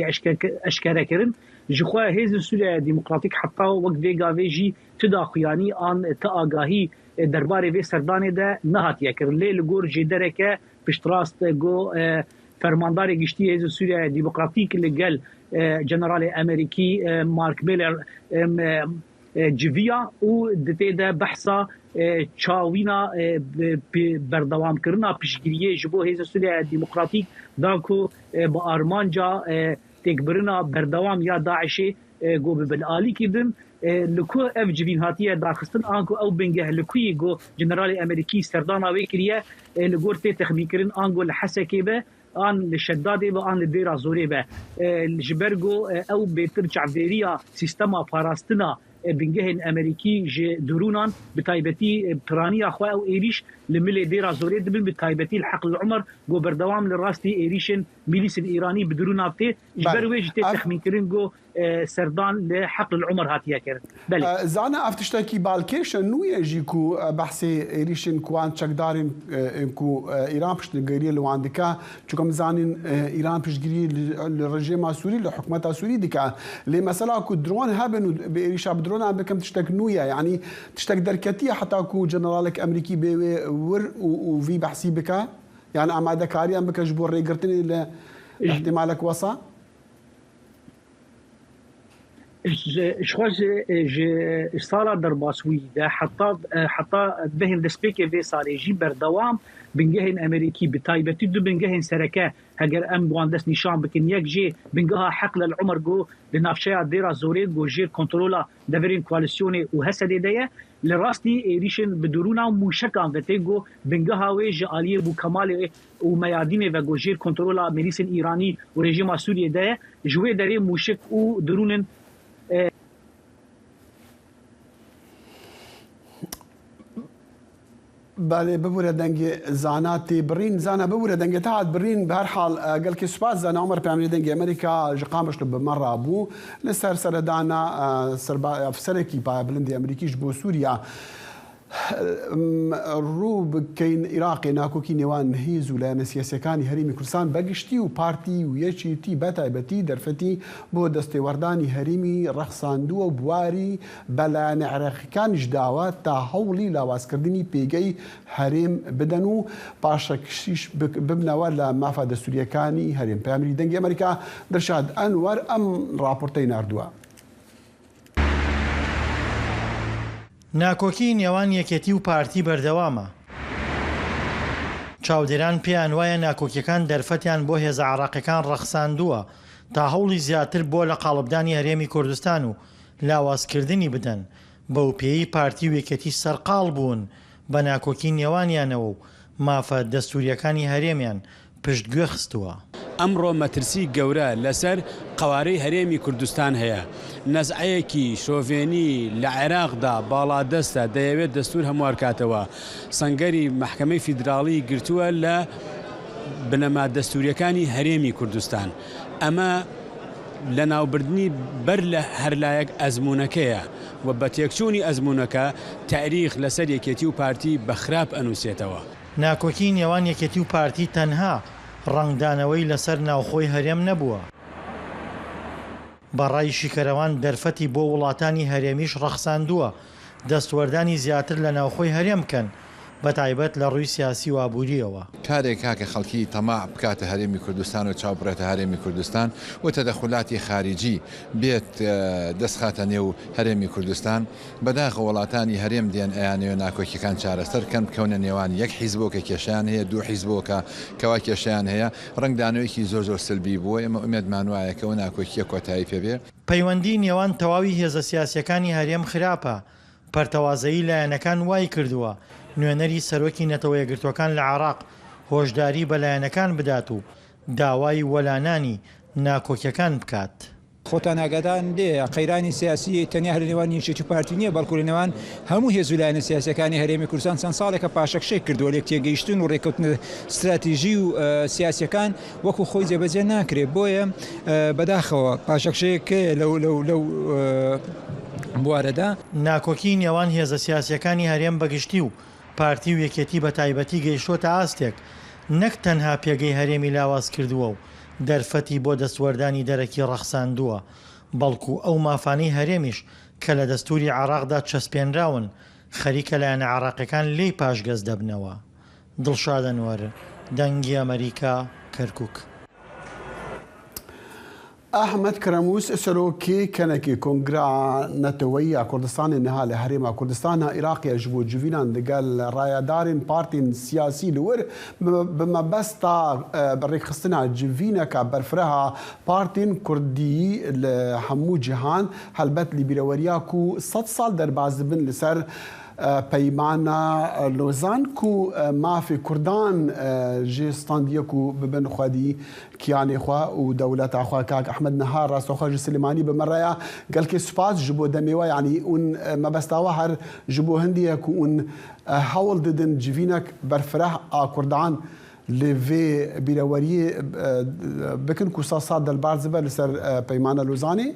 أشكره كرن جخوا هیز سوریه دموکراتیک حتی وقت ویگا ویجی تداخیانی آن تآگاهی درباره وی سردانه ده نهاتیه کرد. لیل گور جدره که پشتراست گو فرماندار گشتی هیز سوریه دموکراتیک لگل جنرال امریکی مارک میلر جویا و دته ده بحثا چاوینا بردوام کرنا پیشگیریه جبو هیز سوریه دموکراتیک داکو با آرمانجا تکبرنا بردوام یا داعشی گو بالعالی کردن لکو اف جبین هاتیه داخستن آنکو او بنگه لکوی گو جنرال امریکی سردان آوی کریه لگور تی تخمی کرن آنگو لحسکی به آن لشداده به آن لدیرا زوری به لجبرگو او بیتر چعبیریا سیستما پاراستنا بنگهن امریکی درونان بتایبتی پرانی اخوا او ایریش لملی دیرا زوری دبن بتایبتی الحق العمر گو بردوام لراستی ایریشن میلیس ایرانی بدروناته جبروی جته تخمین کرن گو سردان لحق العمر هاتیه کرد. بله زانا افتشتاکی بالکیشن نو یجیکو بحث ایریشن کوان چکدارن کو ایران پشتگیری لواندکا چکم زانین ایران پشتگیری لرژیم سوری لحکومت سوری دکا لی مثلا کو درون هبن به ایریشا بدرون بكم تشتك نويا يعني تشتك دركتية حتى كو جنرالك أمريكي بور وفي بحسي بك يعني أما كاريا بك جبور ريقرتني لاحتمالك وصا شخص صار درباسوي ده حتى بهن دسبيك في صار يجي بردوام بنجهن امريكي بتايبتي دو بنجهن سركه هجر ام بواندس نشان بكن يك جي بنجها حقل العمر جو لنافشا ديرا زوري جو جير كنترولا دفرين كواليسيوني وهسه ديه لراستي ايريشن بدرونا موشكان وتيجو بنجها ويج علي ابو كمال وميادين و جير كنترولا ميليس ايراني وريجيم سوريا ده جوي دري موشك ودرونن بالي ببورة دنجي زاناتي برين زانا ببورة دنجي تاعت برين بهر حال قال كي سباس زانا عمر بيعمل دنجي امريكا جقامش بمرة ابو لسر سردانا سربا في سركي با بلندي امريكيش بو سوريا ڕوو بکەین عێراقی ناکۆکی نێوان هێز و لایەنە سیاسیەکانی هەرێمی کوردستان بەگشتی و پارتی و یەکێتی بەتایبەتی دەرفەتی بۆ دەستێوەردانی هەرێمی ڕەخساندووە و بواری بە لایەنە عێراقیەکانیش داوە تا هەوڵی لاوازکردنی پێگەی هەرێم بدەن و پاشەکشیش ببنەوە لە مافە دەستوریەکانی هەرێم. پەیامەری دەنگی ئەمریکا دڵشاد ئەنوەر ئەم راپۆرتەی ناردووە. ناکۆکی نێوان یەکێتی و پارتی بەردەوامە. چاودێران پێیان وایە ناکۆکیەکان دەرفەتیان بۆ هێزە عێراقیەکان ڕەخساندووە تا هەوڵی زیاتر بۆ لە قاڵبدانی هەرێمی کوردستان و لاوازکردنی بدەن. بەو پێی پارتی و یەکێتی سەرقاڵ بوون بە ناکۆکی نێوانیانەوە و مافە دەستوریەکانی هەرێمیان پشتگوێ خستووە. ئەمڕۆ مەترسی گەورە لەسەر قوارەی هەرێمی کوردستان هەیە. نەزعەیەکی شۆڤێنی لە عێراقدا باڵادەستە دەیەوێت دەستور هەموارکاتەوە. سەنگەری محکەمەی فیدراڵی گرتووە لە بنەما دەستوریەکانی هەرێمی کوردستان. ئەمە لە ناوبردنی بەر لە هەرلایەک ئەزمونونەکەیە و بە تێکچوونی ئەزمونونەکە تاریخ لەسەر یەکێتی و پارتی بە خراپ ئەنووسێتەوە. ناکۆکی نێوان یەکێتی و پارتی تەنها ڕنگدانەوەی لەسەر ناوخۆی هەرێم نەبووە. بەڕای شیکەرەوان دەرفەتی بۆ وڵاتانی هەرێمیش ڕەخساندووە دەستوەردانی زیاتر لە ناوخۆی هەرێم بکەن بە تایبەت لە ڕووی سیاسی و ئابووریەوە. کارێک کاکە خەڵکی تەماع بکاتە هەرێمی کوردستان و چاوبڕێتە هەرێمی کوردستان و تەدەخولاتی خارجی بێت دەستخاتە نێو هەرێمی کوردستان بەداخە وڵاتانی هەرێم دێن ئەیانەوە ناکۆکیەکان چارەسەر کەم بکەونە نێوان یەک حیزبۆکە کێشیان هەیە دوو حیزبۆکە کەوا کێشیان هەیە ڕنگدانەوەیکی زۆر سلبی بووە. ئێمە ئومێدمان وایە کە ئەو ناکۆکیە کۆتایی پێبێ. پەیوەندی نێوان تەواوی هێزە سیاسیەکانی هەرێم خراپە. پەرتەوازایی لایەنەکان وای کردووە نوێنەری سەرۆکی نەتەوە یەکگرتوەکان لە عێراق هۆشداری بە لایەنەکان بدات و داوای وەلانانی ناکۆکیەکان بکات. خۆتان ئاگادان دێ قەیرانی سیاسی تەنیا هەر نێوان یەکێتی و پارتی نییە بەڵکو لە نێوان هەموو هێز و لایەنە سیاسیەکانی هەرێمی کوردستان چەند ساڵێکە پاشەکشەی کردووە لێک تێگەیشتن و ڕێکەوتن استراتیژی و سیاسیەکان وەکو خۆی جێبەجێ ناکرێت. بۆیە بەداخەوە پاشەکشەیەکە لەو بوارەدا ناکۆکی نێوان هێزە سیاسیەکانی هەرێم بەگشتی و پارتی و یەکێتی بە تایبەتی گەیشتۆتە ئاستێک نەک تەنها پێگەی هەرێمی لاواز کردووە و دەرفەتی بۆ دەستوەردانی دەرەکی ڕەخساندووە بەڵکو ئەو مافانەی هەرێمیش کە لە دەستوری عێراقدا چەسپێنراون خەریکە لایەنە عێراقیەکان لێی پاشگەز دەبنەوە. دڵشاد ئەنوەر، دەنگی ئەمریکا، کەرکووک. ئەحمەد کرەموس سەرۆکی کەنەکی کۆنگرا نەتەوەیی کوردستانی نەها لە هەرێما کوردستانە عێراقیە ji بۆ civînan digel rayedarên partên siyasî li wir bi mebesta rêxistina civîneka berfireha partên Kurdî li hemû cihan helbet li bîreweriya ku 100 sal derbas dibin li ser peymana Lozan ku mafê Kurdan ji standiye ku bibin xwedî kiyanê xwe û dewleta xwe kak Ehmed Nihar rastoxwe ji Silêmanî bi me raya gelkê spas ji bo demê we yanî ûn mebesta we her ji bo Hindiyê ku ûn hewl didin civînek berfireh a Kurdan li vê bîreweriyê bikin ku sal delbar zibe li ser peymana Lozanê.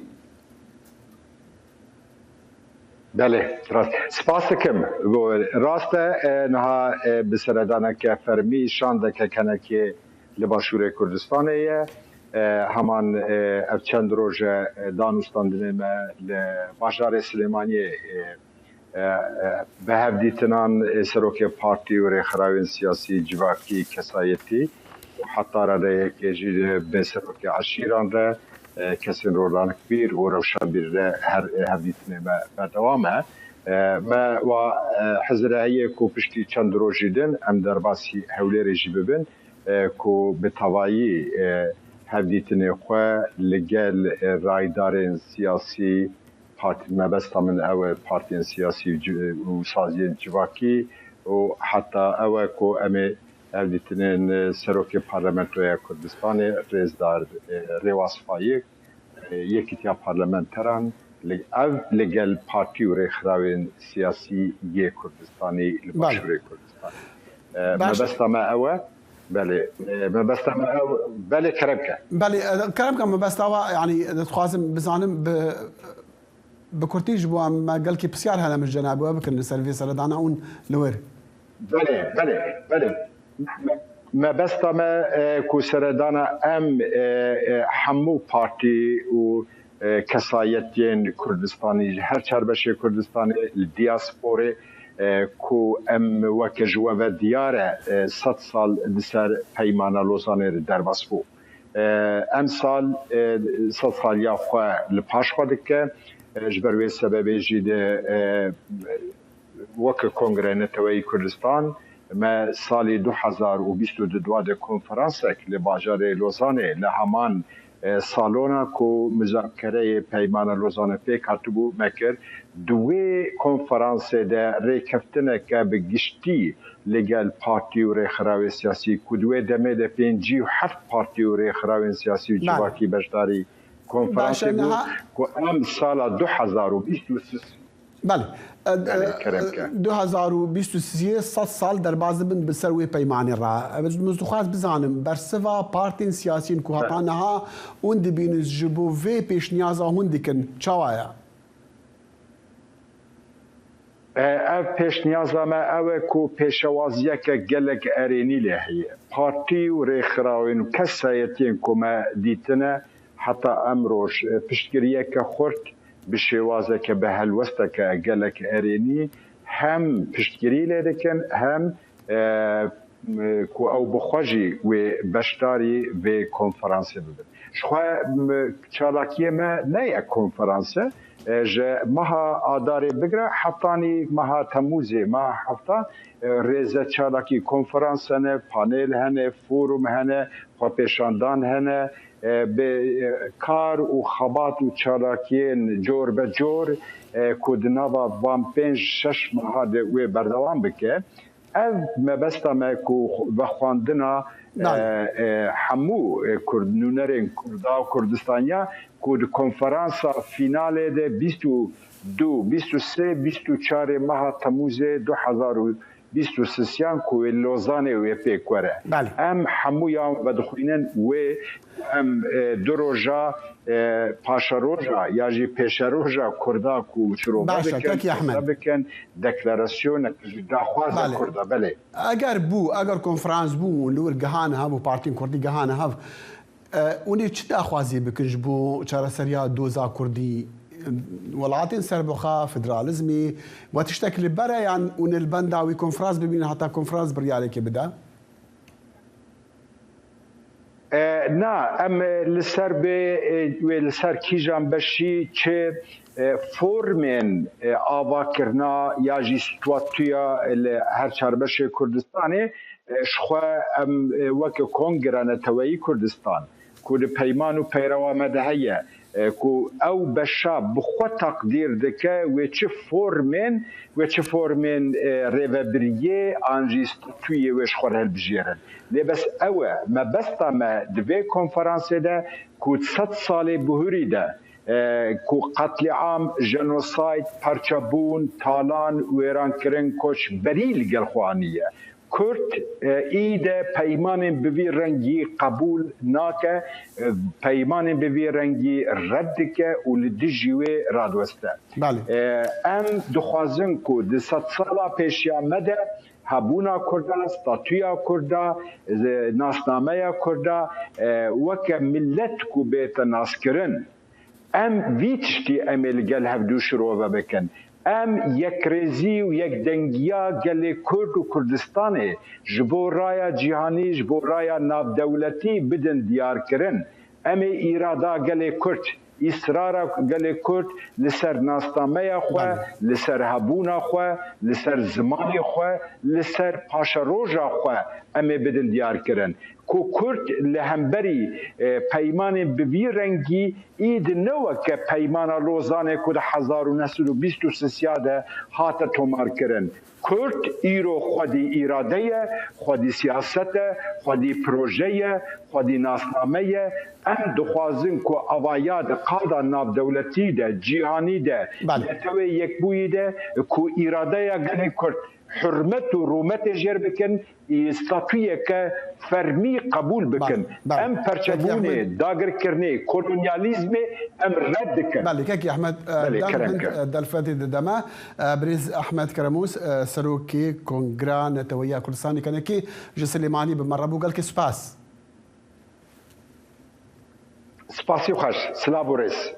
بله راست سپاس کم راست نها بسردانه که فرمی شانده که کنه که لباشور کردستانه همان افچند روز دانستاندنه ما لباشار سلیمانی به هفدیتنان سروک پارتی و رخراوین سیاسی جواکی کسایتی حتی را که جید به سروک عشیران را کسی رولان کبیر و روشن بیر هر هفدیتنه ما دوامه ما و حضرهایی کو پشتی چند روزی دن ام در باسی حوله رژی ببین کو به توایی هفدیتنه خواه لگل رایدارین سیاسی پارتی مبستا من او پارتی سیاسی و سازی جواکی و حتی او کو امی هفدیتنین سروک پارلمنتوی کردستان رزدار رواصفایی یکیتیا پارلمنتران او لگل پارتی و رخراوین سیاسی یک کردستانی لباشور کردستان مبستا ما اوه بله مبستا ما اوه بله کرمکه بله کرمکه مبستا و یعنی دخوازم بزانم بكورتيج بو ما قال كي بسيار هلا مش جناب وابك السيرفيس ردانا اون لوير بله ما بس ما كو سردانا ام حمو بارتي و كسایتین کردستانی هر چربش کردستانی دیاسپوره کو ام وک جواب دیاره 100 سال لسر پیمان لوزانه در واسبو ام سال 100 سال یا خو لپاش خود که جبروی سبب جید وک کنگره نتوی کردستان ما سال 2022 ده کنفرانسک لباجار لوزانه لهمان سالونا کو مذاکره پیمان روزانه پیک هاتبو مکر دوی کنفرانس ده ریکفتنه که بگشتی لگل پارتی و ریخراوی سیاسی کو دوی دمه ده 57 پارتی و ریخراوی سیاسی و جواکی بشداری کنفرانس بو کو ام سال 2023 بله 2023 100 سال در باز بن بسروي پیمانی را مزدخواست بزانم برسوا پارتین سیاسین کو هاتانها اون دبینز جبو وی پیش نیازا هندکن چوایا پیش نیازا ما او کو پیشوازیه که گلک ارینی لحیه پارتی و ریخراوین و کسایتین کو ما دیتنه حتی امروش پشتگریه که خورد بشوازه که به هلوسته که گلک ارینی هم پشتگیری لیدکن هم کو او بخواجی و بشتاری و کنفرانسی ببین شخواه چالاکیه ما نه یک کنفرانسه جه مها آداری بگره حفتانی مها تموزی مها حفتا ریزه چالاکی کنفرانس هنه پانیل هنه فوروم هنه خواپیشاندان هنه به کار و خبات و چالاکین جور به جور کودناوا وام 5-6 ماه ده و بردوام بکه او مبستا ما کو بخواندنا همو کردنونرین کردا و کردستانیا کود کنفرانس فینال ده 22 23 24 ماه تموز 2023 کو لوزانه و پیکوره ام همو یا بدخوینن و ام دروجا پاشا روجا یا جی پیش روجا کردا کو شروع بکن دکلاراسیون داخواز کردا بله اگر کنفرانس بو لور گهانه ها بو پارتین کردی گهانه ها اونی چه داخوازی بکنج بو چرا سریا دوزا کردی ولاتين سربخا فدراليزمي وتشتكل برا يعني ون البنداوي كونفرانس ببين حتى كونفرانس بريالي كي بدا نا ام لسر كيجان بشي چه فورمين آواكرنا يا جي ستواتويا هر چربش كردستاني شخوا ام وك كونغران توي كردستان كود پیمان و پیروا مدهيه کو او بشا بخوا تقدیر دکه و چه فورمن ریوبریه انجیست توی وش خورل بجیرن لبس او ما بستا ما دوی کنفرانس ده کو 100 سال بهوری ده کو قتل عام جنوساید پرچبون تالان ویران کرن کوچ بریل گلخوانیه کرد ایده پیمان بوی رنگی قبول ناکه پیمان بوی رنگی رد که و لدیجیوی رادوسته ام دخوازن که ده 100 سالا پیشی آمده هبونا کرده ستاتویا کرده ناسنامه کرده وکه ملت که بیت ناس کرن ام ویتشتی امیل گل هفدو شروع بکن ام یک ریزی و یک دنگیا گل کرد و کردستانه جبو رای جهانی جبو رای ناب دولتی بدن دیار کرن ام ایرادا گل کرد اصرار گل کرد لسر ناستامه خواه لسر هبونا خواه لسر زمان خواه لسر پاشا روژا خواه ام بدن دیار کرن کو کرد لهمبری پیمان بوی رنگی اید نو که پیمان روزانه کد 1923 هات تومار کرن کرد ایرو خودی اراده خودی سیاست خودی پروژه خودی ناسنامه ام دخوازن که اوایاد قادا ناب دولتی ده جیهانی ده توی یک بوی ده که اراده گلی کرد حرمت و رومت جر بکن استاتویه که فرمی قبول بکن ام پرچبونه داگر کرنه کولونیالیزم ام رد کن. بله كاكي احمد دلفتي دما بريز احمد كرموس سروكي كونغرا نتويا كردستاني كانكي جسليماني بمربو قال كي سباس سپاسی خوش سلابورس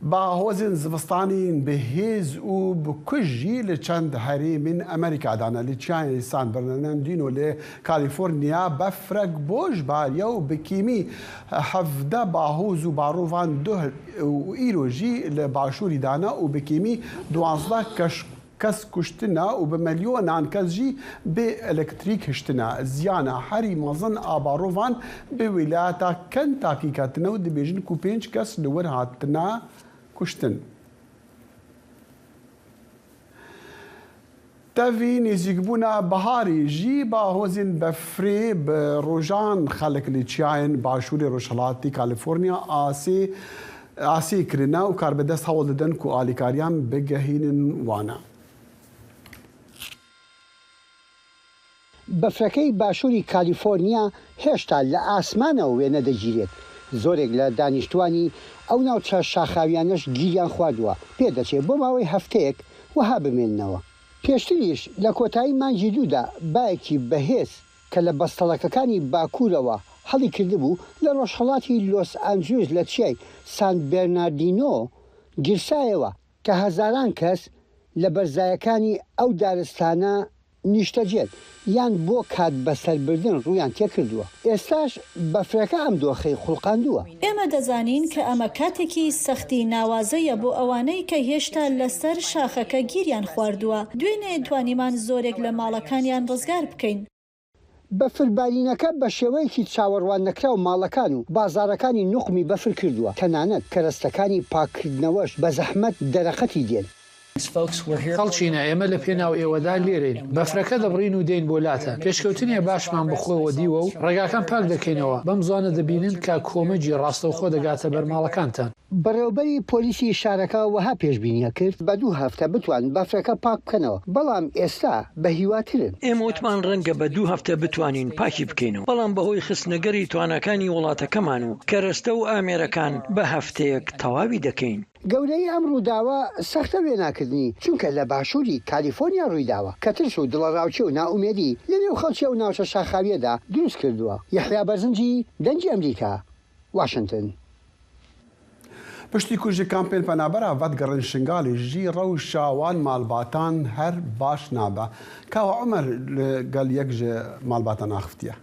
با هوزن زفستاني بهيز و بكجي لچند هري من امريكا دانا لچان سان برناردينو لكاليفورنيا بفرق بوش باريو بكيمي حفده باهوز و باروفان ده و ايروجي لباشوري دانا و بكيمي 12 کس کشتنا و به میلیونان کس جی به الکتریک هشتنا زیانا هری مزن آباروان به ولایت کنتاکی کتنا و دبیجن کو 5 کس لور هاتنا کشتن. تاوی نزیکبونا بهاری جی با هوزین بفری به روزان خلق لیچیاین باشوری روشلاتی کالیفرنیا آسی کرنا و کار به دست هول دادن کو آلیکاریان بگهین وانا. بەفرەکەی باشووری کالیفۆرنیا هێشتا لە ئاسمانەوە وێ نەدەگیرێت. زۆرێک لە دانیشتوانی ئەو ناوچە شاخاویانەش گیریان خواردووە. پێدەچێت بۆ ماوەی هەفتەیەک وەها بمێننەوە. پێشتریش لە کۆتایی مانگی دوودا بایەکی بەهێز کە لە بەستەڵەکەکانی باکوورەوە هەڵی کردبوو لە ڕۆژهەڵاتی لۆس ئانجلس لە چیای سان بێرناردینۆ گیرسایەوە کە هەزاران کەس لە بەرزایەکانی ئەو دارستانە نیشتەجێت یان بۆ کات بەسەربردن ڕوویان تێکردووە. ئێستاش بەفرەکە ئەم دۆخەی خوڵقاندووە. ئێمە دەزانین کە ئەمە کاتێکی سەختی ناوازەیە بۆ ئەوانەی کە هێشتا لەسەر شاخەکە گیریان خواردووە. دوێنێ توانیمان زۆرێک لە ماڵەکانیان ڕزگار بکەین. بەفربارینەکە بە شێوەیەکی چاوەڕوان نەکراو ماڵەکان و بازارەکانی نوقمی بەفر کردووە. تەنانەت کەرەستەکانی پاکردنەوەش بە زەحمەت دەرەقەتی دێن. خەڵچینە ئێمە لە پێناو ئێوەدا لێرین بەفرەکە دەبڕین و دێن بۆ لاتە پێشکەوتنیە باشمان بخۆوە دیوە و ڕێگاکان پاک دەکەینەوە بەم زوانە دەبینن کە کۆمەجی ڕاستەوخۆ دەگاتە بەرماڵەکانتان. بەڕێوەبەری پۆلیسی شارەکە وەها پێشبینیە کرد بە 2 هەفتە بتوان بەفرەکە پاک بکەنەوە بەڵام ئێستا بە هیواترن. ئێمە وتمان ڕەنگە بە 2 هەفتە بتوانین پاکی بکەینەوە بەڵام بەهۆی خستنەگەری توانەکانی وڵاتەکەمان و کەرەستە و ئامێرەکان بە هەفتەیەک تەواوی دەکەین. گەورەی ئەم ڕووداوە سەختە وێناکردنی چونکە لە باشووری کالیفۆرنیا ڕوویداوە کە ترس و دڵەڕاوچی و ناومێدی لە نێو خەڵکی و ناوچە شاخاویەدا دروست کردووە. یەحیا بەرزنجی دەنجی ئەمریکا واشنگتن. پشتی کوژی کامپین پەنابەرە ڤەتگەڕن شنگالی ژی ڕەو شاوان ماڵباتان هەر باش نابە. کاوە عومەر لەگەڵ یەک ژێ ماڵباتان ئاخفتیە.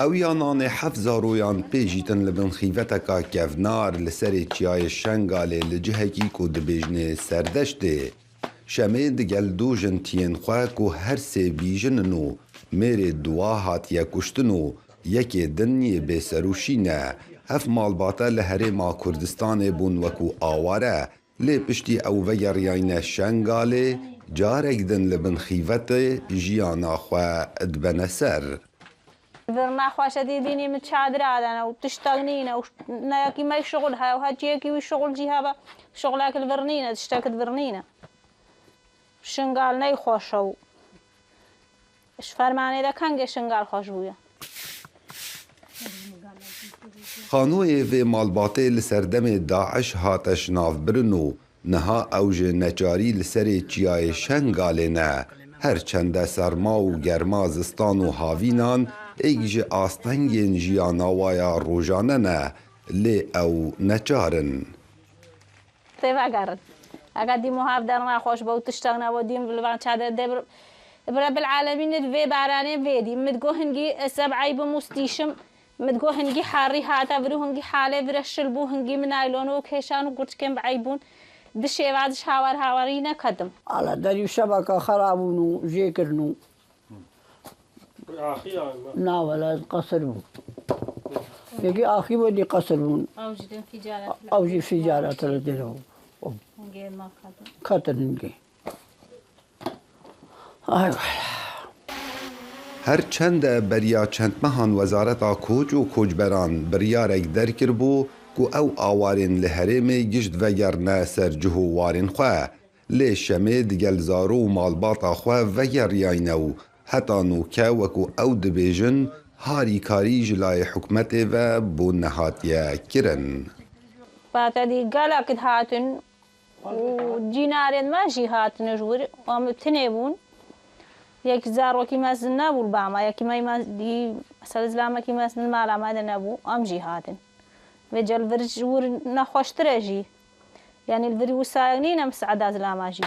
ئەویانانێ حەف زاڕۆیان پێژیتن لە بن خیڤەتەکە کەڤنار لەسەرێ چیایە شەنگالێ لە جهەکی کو دەبێژنێ سەردەشتێ. شەمێ دگەل دوژن تیێنخوا و هەر سێ بیژنن و مێرێ دوا هاتیە کوشتن و یەکێ دنیێ بێسەروشینە. هەف ماڵباتە لە هەرێما کوردستانê بوون وەکو ئاوارە لێ پشتی ئەو vegeriyanê şengalê carek din li bin xîvetê jiyana xwe dibene ser. ما خواشة ديني متشادرة أنا وتشتغنينا وناكي ما شغلها وهاجيكي وشغل جهابا شغلك الفرنينا تشتاك الفرنينا شنقال ناي خوشو اش فرماني دا كانجي شنقال خوشويا خانوی و مالباتی لسردم داعش هاتش ناف برنو نها اوج نچاری لسر چیای شنگاله نه هر چند سرما و گرما زستان و هاوینان ایج آستنگین جیاناوایا روزانه نه لی او نچارن تیوا گرد اگر دی محاف در ما خوش با تشتغنا و دیم بلوان چادر دبر برب العالمین في بارانه فيدي متقو هنجي سبعي بمستيشم متقو هنجي حاري هاتا برو هنجي حالة برشل بو هنجي من نايلون وكيشان وقلت كم بعيبون دشي بعدش هاورينا كدم على داري شبكة خرابونو جيكرنو نا ولا قصرون يجي آخي ودي قصرون أوجد في جارة الدينو كاتر نجي هر چند بریا چند مهان وزارت کوچ و کوچبران بریارک درکر بو کو او آوارین لهرمی گشت وگرنه سر جهوارین خواه لی شمه دگل زارو و مالباتا خواه وگر یاینو حتی نوکه وکو او دبیجن هاری کاری جلای حکمت و بو نهاتیه کرن. بعد دي قال أكيد هاتن ودينارين ماشي هاتن جور ومتنبون يك زار وكي ما زنابو الباما يك ما دي أصل زلامة كي ما سن المال ما دنابو أمجي هاتن وجل الفرج جور نخوش ترجي يعني الفرج وسايني نمسعد زلامة جي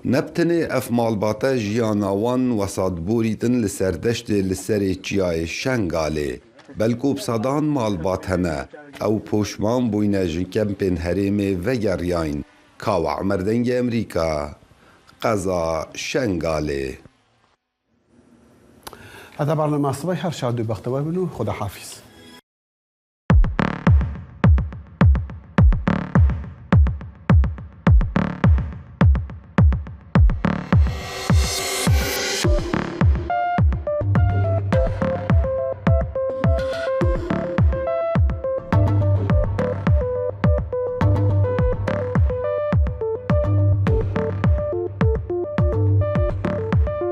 نبتني اف مالباتا جياناوان وساد بوريتن لسردشت لسري چياي شنگالي بلکو بصدان مالبات هنه او پوشمان بوینه جنکمپین هریمه و گریاین کاوع مردنگ امریکا قضا شنگاله. هذا برنامج صباح هر شاد بختوار منو خدا حافظ.